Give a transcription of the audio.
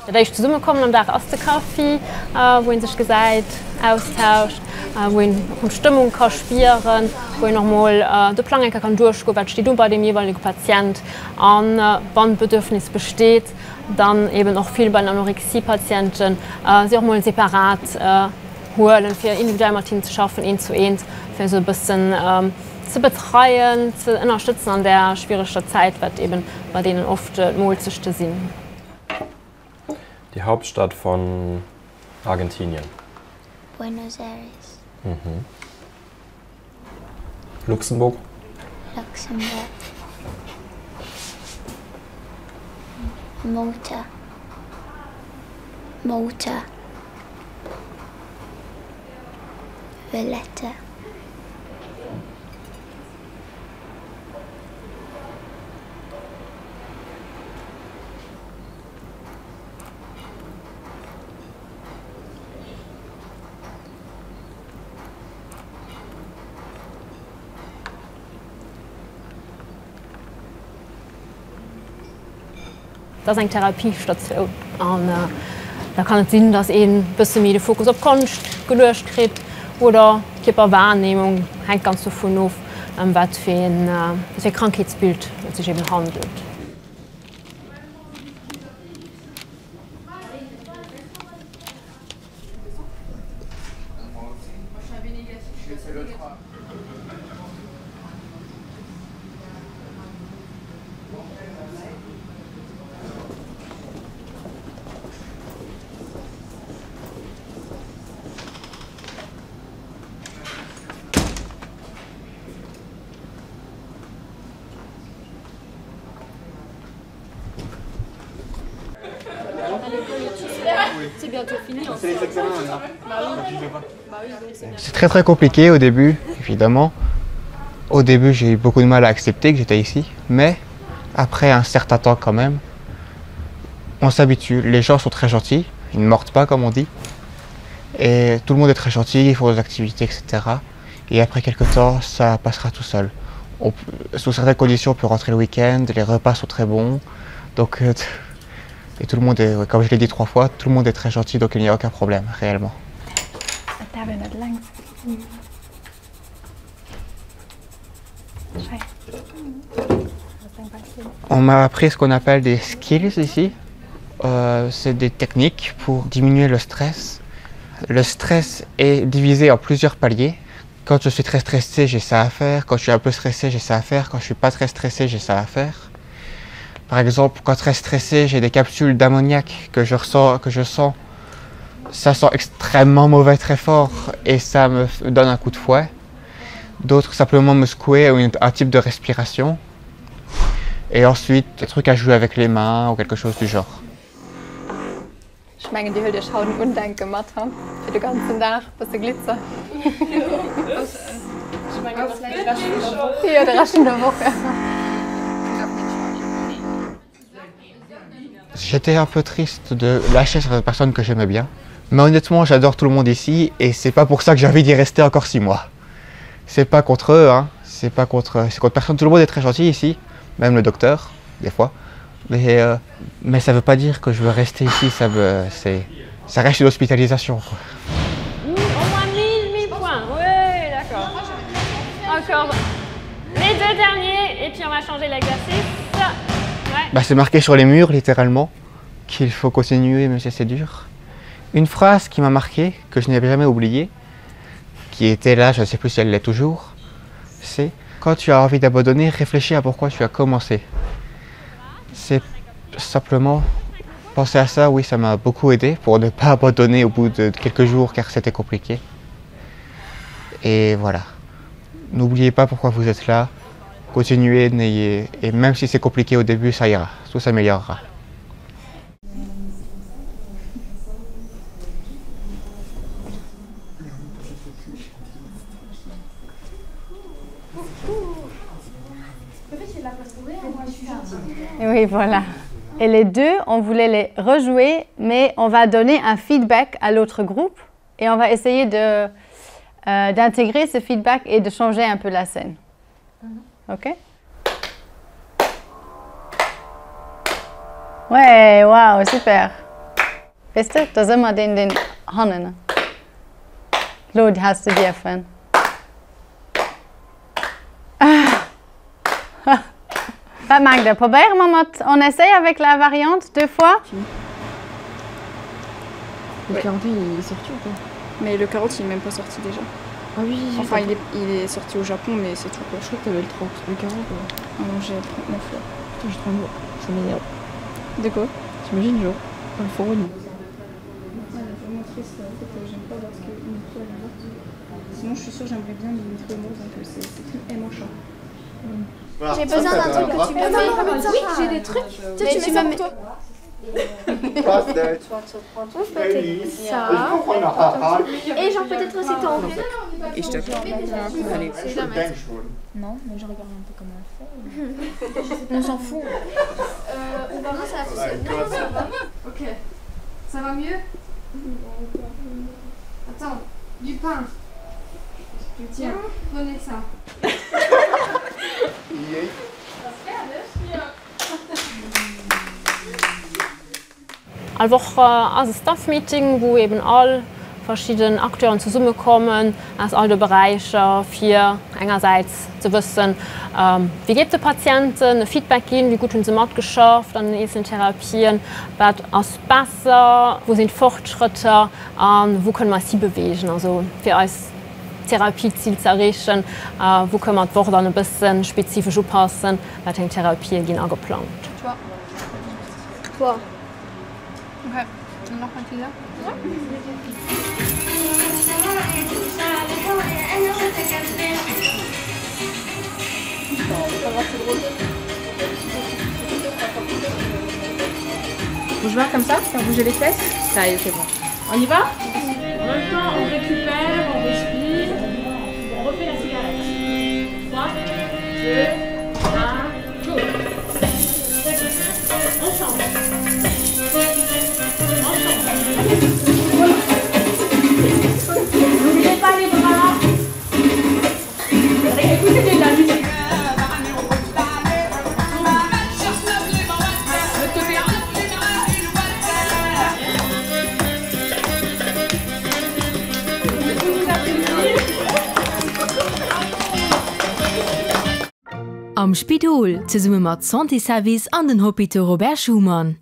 Da ich zusammenkommen am Tag aus der Kaffee, wo sich gesagt austauscht, wo Stimmung kann spüren, wo noch mal der Plan kann durchgehen, was steht bei dem jeweiligen Patient an, wann Bedürfnis besteht, dann eben auch viel bei Anorexie-Patienten sich auch mal separat holen, für individuell mit ihnen zu schaffen, eins zu eins, für so ein bisschen zu betreuen, zu unterstützen an der schwierigen Zeit, was eben bei denen oft möglich sind. Die Hauptstadt von Argentinien. Buenos Aires. Mhm. Luxemburg. Luxemburg. Malta. Malta. Valletta. Das ist eine Therapiestation. Und, da kann es sein, dass ein bisschen mehr den Fokus auf Kunst gelöst kriegt oder die Wahrnehmung hängt ganz davon ab, was für ein Krankheitsbild es sich eben handelt. C'est très compliqué au début, évidemment. Au début, j'ai eu beaucoup de mal à accepter que j'étais ici, mais après un certain temps quand même, on s'habitue. Les gens sont très gentils, ils ne mordent pas comme on dit. Et tout le monde est très gentil, ils font des activités, etc. Et après quelques temps, ça passera tout seul. Sous certaines conditions, on peut rentrer le week-end, les repas sont très bons. Donc, et tout le monde est, comme je l'ai dit 3 fois, tout le monde est très gentil, donc il n'y a aucun problème, réellement. On m'a appris ce qu'on appelle des skills ici. C'est des techniques pour diminuer le stress. Le stress est divisé en plusieurs paliers. Quand je suis très stressé, j'ai ça à faire. Quand je suis un peu stressé, j'ai ça à faire. Quand je suis pas très stressé, j'ai ça à faire. Par exemple, quand très stressé, j'ai des capsules d'ammoniac que je sens. Ça sent extrêmement mauvais très fort et ça me donne un coup de fouet. D'autres simplement me secouer ou un type de respiration. Et ensuite, des trucs à jouer avec les mains ou quelque chose du genre. Ich meine, die Hülle schauen Undank gemacht haben. Für den ganzen Tag, bis der Glitzer. Ja, der Rest in der Woche. J'étais un peu triste de lâcher certaines personnes que j'aimais bien. Mais honnêtement, j'adore tout le monde ici et c'est pas pour ça que j'ai envie d'y rester encore 6 mois. C'est pas contre eux, hein. C'est contre personne. Tout le monde est très gentil ici, même le docteur, des fois. Mais ça veut pas dire que je veux rester ici, ça reste une hospitalisation, quoi. Au moins 1000 points, oui, d'accord. Encore les 2 derniers et puis on va changer l'exercice. Ouais. Bah, c'est marqué sur les murs, littéralement, qu'il faut continuer même si c'est dur. Une phrase qui m'a marqué, que je n'ai jamais oubliée, qui était là, je ne sais plus si elle l'est toujours, c'est « Quand tu as envie d'abandonner, réfléchis à pourquoi tu as commencé ». C'est simplement penser à ça, oui, ça m'a beaucoup aidé pour ne pas abandonner au bout de quelques jours car c'était compliqué. Et voilà, n'oubliez pas pourquoi vous êtes là, continuez, et même si c'est compliqué au début, ça ira, tout s'améliorera. Et oui, voilà. Et les deux, on voulait les rejouer, mais on va donner un feedback à l'autre groupe et on va essayer d'intégrer ce feedback et de changer un peu la scène. OK? Ouais, waouh, super. Weißt du, da sind wir den Hannen. Lo, die hast du dir von. Was Magda, probieren wir mal, on essaye avec la variante 2 fois. Le 40 il est sorti ou pas? Mais le 40 il est même pas sorti déjà. Ah oui, Enfin il est sorti au Japon mais c'est tout quoi. Je crois que t'avais le 30, le 40 quoi. Ah non j'ai 39 là. Putain, j'ai 39, ça m'énerve. De quoi? T'imagines genre, dans le forum. Vraiment triste en fait, j'aime pas parce que une fois elle est morte. Sinon je suis sûre j'aimerais bien l'imiter au mot donc c'est M en chat. J'ai besoin d'un truc que tu me mets. Oui, j'ai des trucs. Mais tu me mets. Ça. Et genre peut-être aussi t'en veux. Et je te allez. Non, mais je regarde un peu comment elle fait. On s'en fout. On va voir ça. Non, ça va. Ok. Ça va mieux? Attends, du pain. Tiens, prenez ça. Einfach als Staff-Meeting, wo eben all verschiedenen Akteuren zusammenkommen aus all den Bereichen, für einerseits zu wissen, wie geht es den Patienten, ein Feedback geben, wie gut haben sie es geschafft an den einzelnen Therapien, was ist besser, wo sind Fortschritte, wo können wir sie bewegen, also für uns Therapieziel zu erreichen, wo können wir die Worte dann ein bisschen spezifisch anpassen, was die Therapie gehen angeplant. Toi. Okay. Und noch ein Teaser? Bouge voir comme ça, faire bouger les fesses. Ça y est, c'est bon. On y va? En même temps on récupère, on respire, on refait la cigarette. 3, 2, 1, go. On change. N'oubliez pas les bras. Écoutez de la musique. Am Spidol zesumme mat Santé Service an den Hopito Robert Schumann.